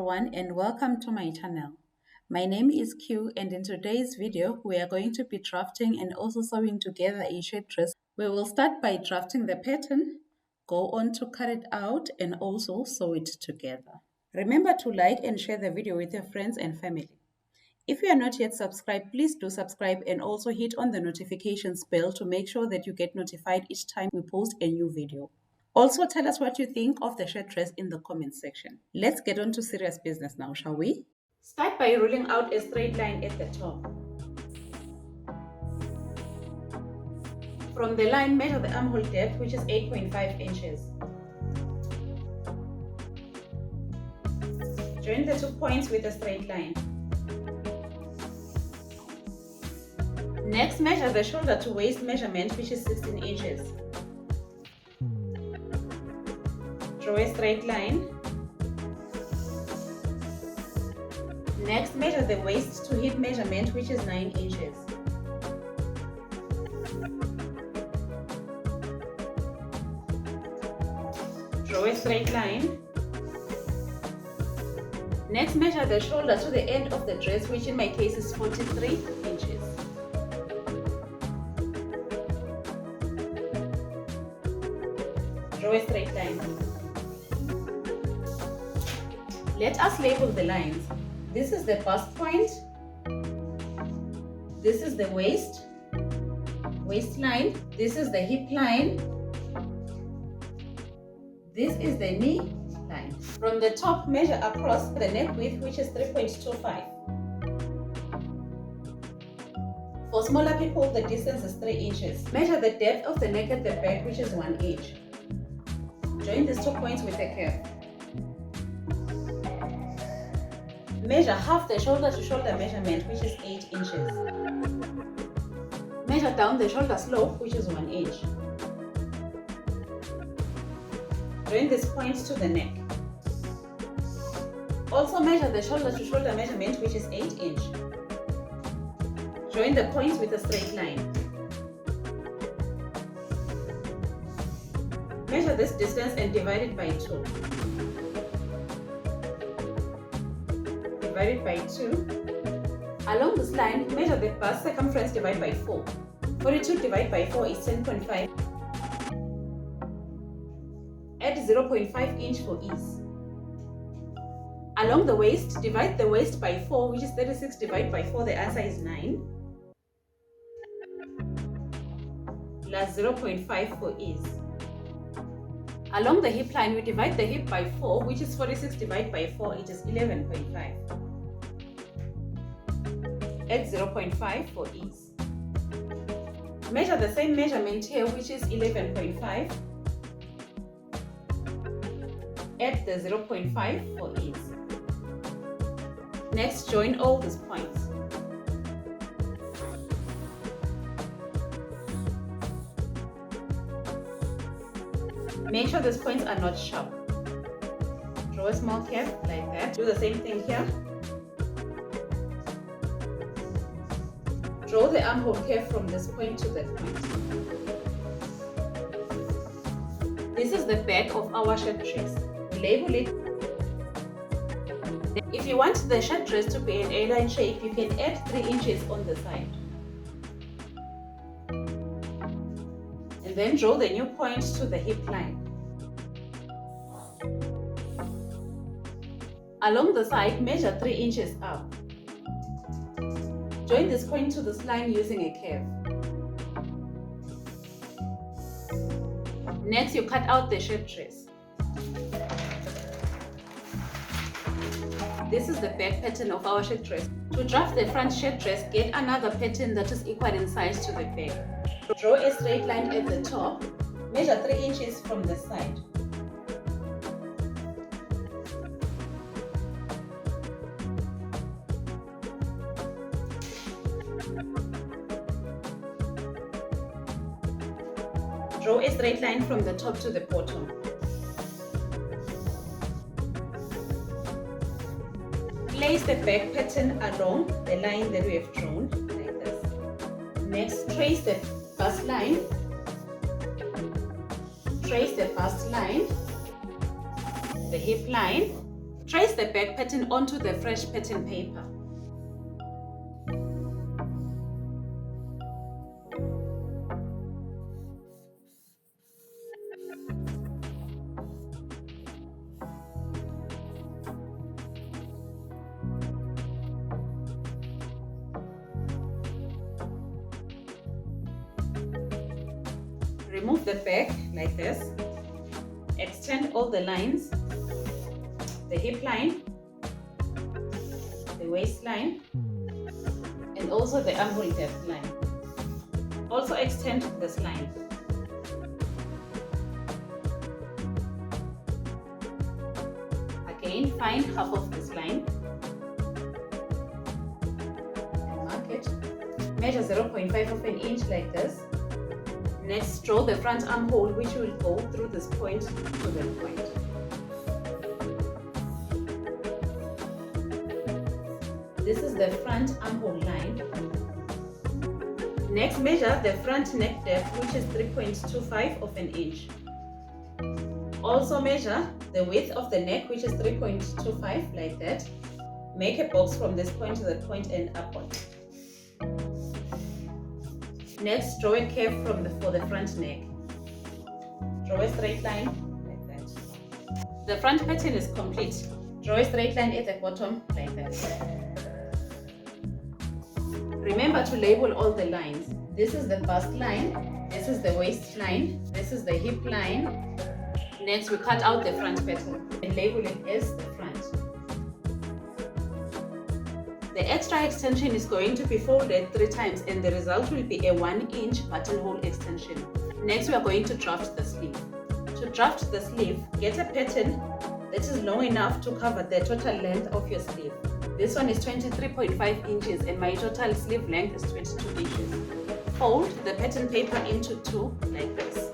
everyone and welcome to my channel. My name is Q and in today's video we are going to be drafting and also sewing together a shirt dress. We will start by drafting the pattern, go on to cut it out and also sew it together. Remember to like and share the video with your friends and family. If you are not yet subscribed, please do subscribe and also hit on the notifications bell to make sure that you get notified each time we post a new video. Also, tell us what you think of the shirt dress in the comments section. Let's get on to serious business now, shall we? Start by ruling out a straight line at the top. From the line, measure the armhole depth, which is 8.5 inches. Join the 2 points with a straight line. Next, measure the shoulder to waist measurement, which is 16 inches. Draw a straight line. Next, measure the waist to hip measurement, which is 9 inches. Draw a straight line. Next, measure the shoulder to the end of the dress, which in my case is 43 inches. Draw a straight line. Let us label the lines. This is the bust point. This is the waistline. This is the hip line. This is the knee line. From the top, measure across the neck width, which is 3.25. For smaller people, the distance is 3 inches. Measure the depth of the neck at the back, which is 1 inch. Join these 2 points with a curve. Measure half the shoulder to shoulder measurement, which is 8 inches. Measure down the shoulder slope, which is 1 inch. Join these points to the neck. Also measure the shoulder to shoulder measurement, which is 8 inch. Join the points with a straight line. Measure this distance and divide it by 2. Divide it by 2. Along this line, measure the bust circumference, divide by 4. 42 divided by 4 is 10.5. Add 0.5 inch for ease. Along the waist, divide the waist by 4, which is 36 divided by 4, the answer is 9. Plus 0.5 for ease. Along the hip line, we divide the hip by 4, which is 46 divided by 4, it is 11.5. Add 0.5 for ease. Measure the same measurement here, which is 11.5. Add the 0.5 for ease. Next, join all these points. Make sure these points are not sharp. Draw a small curve like that. Do the same thing here. Draw the armhole curve from this point to that point. This is the back of our shirt dress. We label it. If you want the shirt dress to be an A-line shape, you can add 3 inches on the side. And then draw the new point to the hip line. Along the side, measure 3 inches up. Join this point to this line using a curve. Next, you cut out the shirt dress. This is the back pattern of our shirt dress. To draft the front shirt dress, get another pattern that is equal in size to the back. Draw a straight line at the top. Measure 3 inches from the side. Draw a straight line from the top to the bottom. Place the back pattern along the line that we have drawn, like this. Next, trace the bust line. Trace the bust line, the hip line, Trace the back pattern onto the fresh pattern paper. Remove the back like this. Extend all the lines, the hip line, the waistline, and also the armhole depth line. Also extend this line. Again, find half of this line and mark it. Measure 0.5 of an inch like this. Next, draw the front armhole, which will go through this point to the point. This is the front armhole line. Next, measure the front neck depth, which is 3.25 of an inch. Also measure the width of the neck, which is 3.25 like that. Make a box from this point to the point and upward. Next, draw a curve for the front neck. Draw a straight line like that. The front pattern is complete. Draw a straight line at the bottom like that. Remember to label all the lines. This is the bust line, this is the waist line, this is the hip line. Next, we cut out the front pattern and label it as the front. The extra extension is going to be folded 3 times and the result will be a 1-inch buttonhole extension. Next, we are going to draft the sleeve. To draft the sleeve, get a pattern that is long enough to cover the total length of your sleeve. This one is 23.5 inches and my total sleeve length is 22 inches. Fold the pattern paper into 2 like this.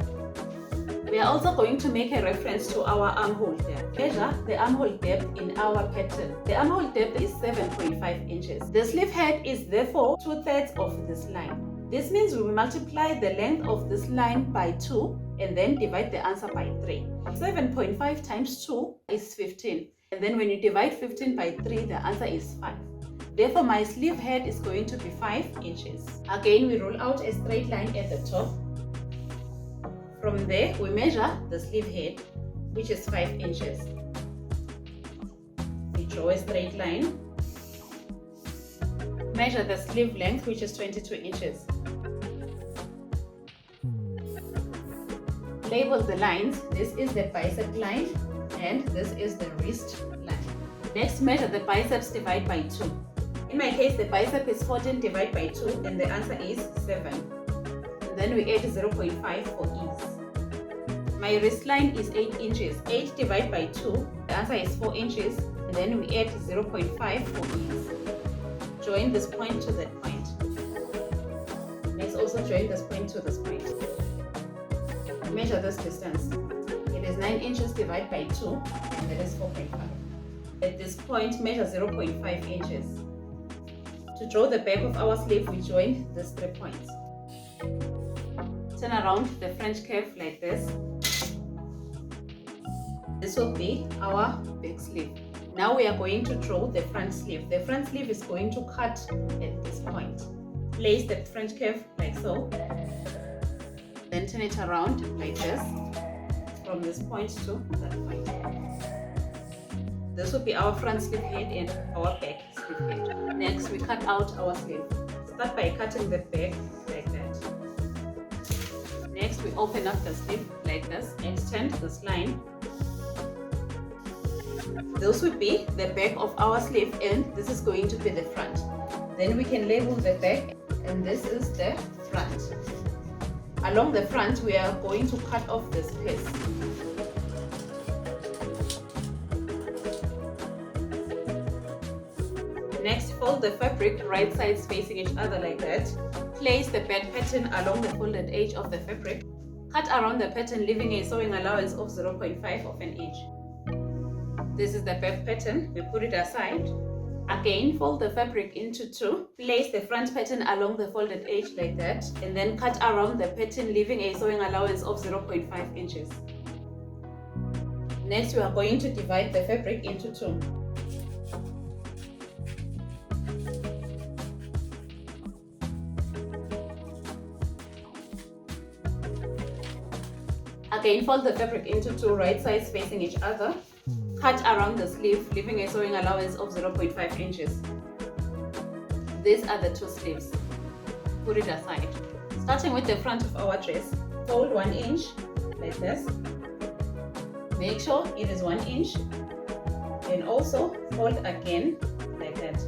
We are also going to make a reference to our armhole depth. Measure the armhole depth in our pattern. The armhole depth is 7.5 inches. The sleeve head is therefore 2/3 of this line. This means we will multiply the length of this line by 2 and then divide the answer by 3. 7.5 times 2 is 15. And then when you divide 15 by 3, the answer is 5. Therefore, my sleeve head is going to be 5 inches. Again, we roll out a straight line at the top. From there, we measure the sleeve head, which is 5 inches. We draw a straight line. Measure the sleeve length, which is 22 inches. Label the lines. This is the bicep line and this is the wrist line. Next, measure the biceps, divide by 2. In my case, the bicep is 14 divided by 2 and the answer is 7. And then we add 0.5 for ease. My wrist line is 8 inches. 8 divided by 2, the answer is 4 inches. And then we add 0.5 for ease. Join this point to that point. Next, also join this point to this point. Measure this distance. It is 9 inches divided by 2, and that is 4.5. At this point, measure 0.5 inches. To draw the back of our sleeve, we join these 3 points. Turn around the French curve like this. This will be our back sleeve. Now we are going to draw the front sleeve. The front sleeve is going to cut at this point. Place the French curve like so. Then turn it around like this. From this point to that point. This will be our front sleeve head and our back sleeve head. Next, we cut out our sleeve. Start by cutting the back like that. Next, we open up the sleeve like this. Extend this line. This will be the back of our sleeve and this is going to be the front. Then we can label the back and this is the front. Along the front, we are going to cut off this piece. Next, fold the fabric right sides facing each other like that. Place the back pattern along the folded edge of the fabric. Cut around the pattern, leaving a sewing allowance of 0.5 of an inch. This is the back pattern. We put it aside. Again, fold the fabric into 2. Place the front pattern along the folded edge like that, and then cut around the pattern, leaving a sewing allowance of 0.5 inches. Next, we are going to divide the fabric into two. Again, fold the fabric into two, right sides facing each other. Cut around the sleeve, leaving a sewing allowance of 0.5 inches. These are the two sleeves. Put it aside. Starting with the front of our dress, fold 1 inch like this. Make sure it is 1 inch. And also fold again like that.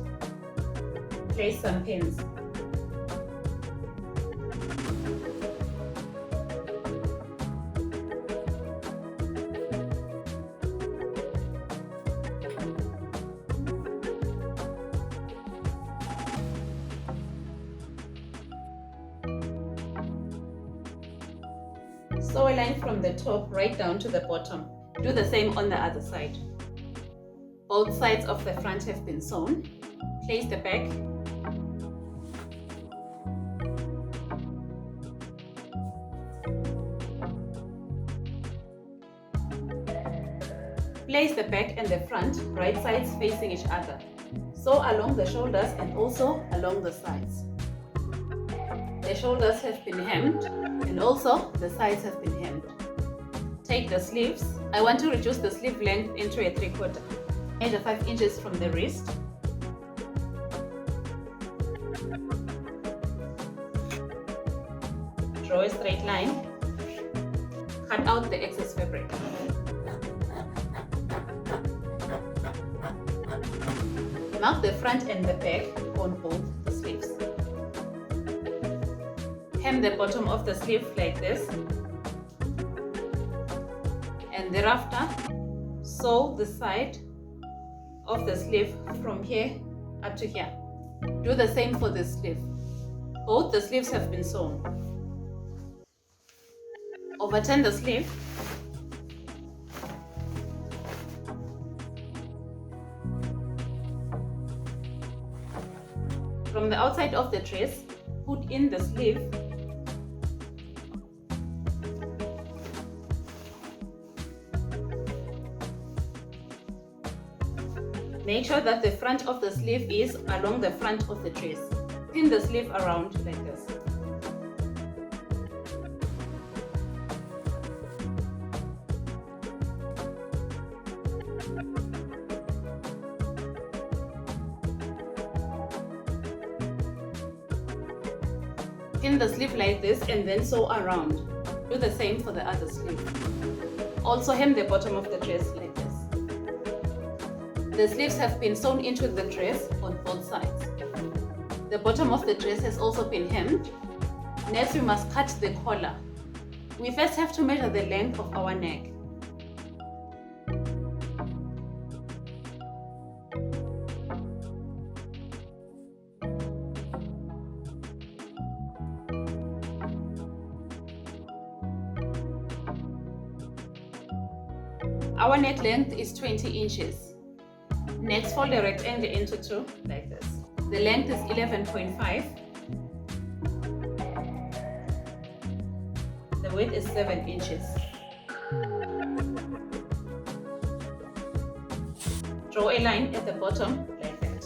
Place some pins. Sew a line from the top right down to the bottom. Do the same on the other side. Both sides of the front have been sewn. Place the back. Place the back and the front, right sides facing each other. Sew along the shoulders and also along the sides. The shoulders have been hemmed and also the sides have been hemmed. Take the sleeves. I want to reduce the sleeve length into a 3/4. Measure 5 inches from the wrist. Draw a straight line. Cut out the excess fabric. Mark the front and the back on both the sleeves. Hem the bottom of the sleeve like this, and thereafter sew the side of the sleeve from here up to here. Do the same for this sleeve. Both the sleeves have been sewn. Overturn the sleeve. From the outside of the dress, put in the sleeve. Make sure that the front of the sleeve is along the front of the dress. Pin the sleeve around like this. Pin the sleeve like this and then sew around. Do the same for the other sleeve. Also hem the bottom of the dress like this. The sleeves have been sewn into the dress on both sides. The bottom of the dress has also been hemmed. Next, we must cut the collar. We first have to measure the length of our neck. Our neck length is 20 inches. Next, fold the rectangle into two like this. The length is 11.5. The width is 7 inches. Draw a line at the bottom like that.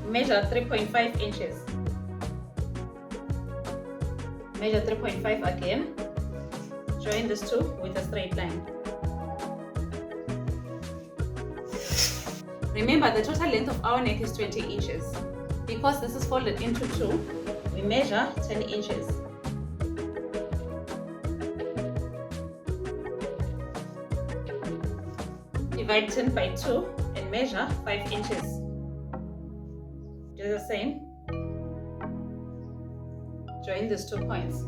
Measure 3.5 inches. Measure 3.5 again. Join these two with a straight line. Remember, the total length of our neck is 20 inches. Because this is folded into two, we measure 10 inches. Divide 10 by 2 and measure 5 inches. Do the same. Join these 2 points.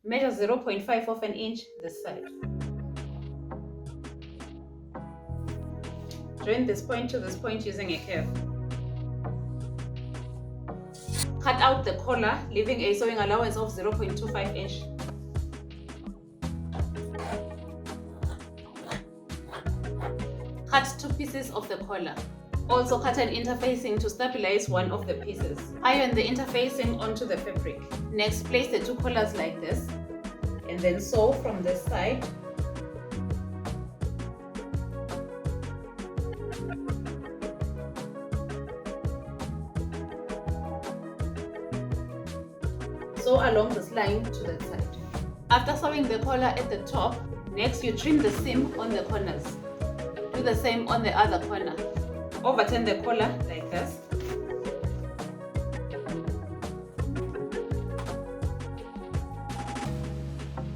Measure 0.5 of an inch this side. Join this point to this point using a curve. Cut out the collar, leaving a sewing allowance of 0.25 inch. Cut 2 pieces of the collar. Also cut an interfacing to stabilize one of the pieces. Iron the interfacing onto the fabric. Next, place the 2 collars like this. and then sew from this side. Sew along this line to that side. After sewing the collar at the top, next you trim the seam on the corners. Do the same on the other corner. Overturn the collar like this.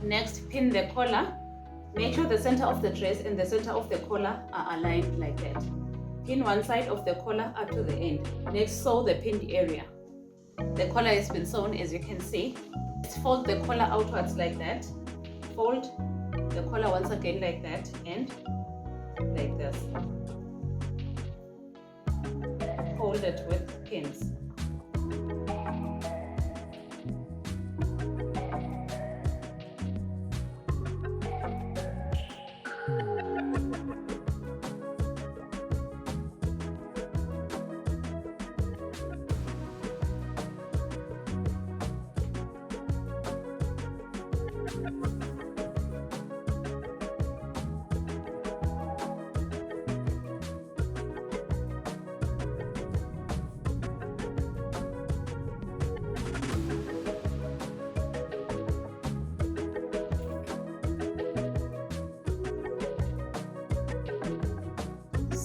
Next, pin the collar. Make sure the center of the dress and the center of the collar are aligned like that. Pin one side of the collar up to the end. Next, sew the pinned area. The collar has been sewn, as you can see. Let's fold the collar outwards like that. Fold the collar once again like that and like this. Hold it with pins.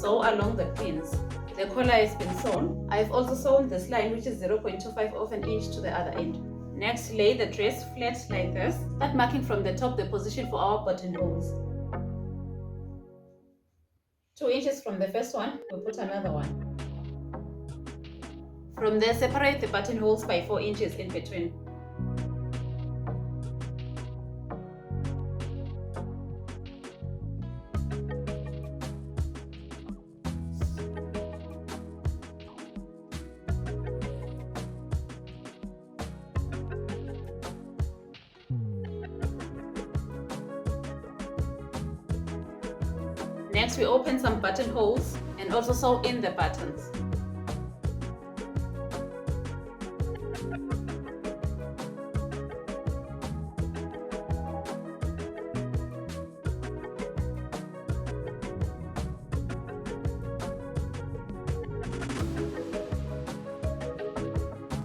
Sew along the pins. The collar has been sewn. I've also sewn this line, which is 0.25 of an inch to the other end. Next, lay the dress flat like this. Start marking from the top the position for our buttonholes. 2 inches from the first one, we'll put another one. From there, separate the buttonholes by 4 inches in between. Next, we open some buttonholes and also sew in the buttons.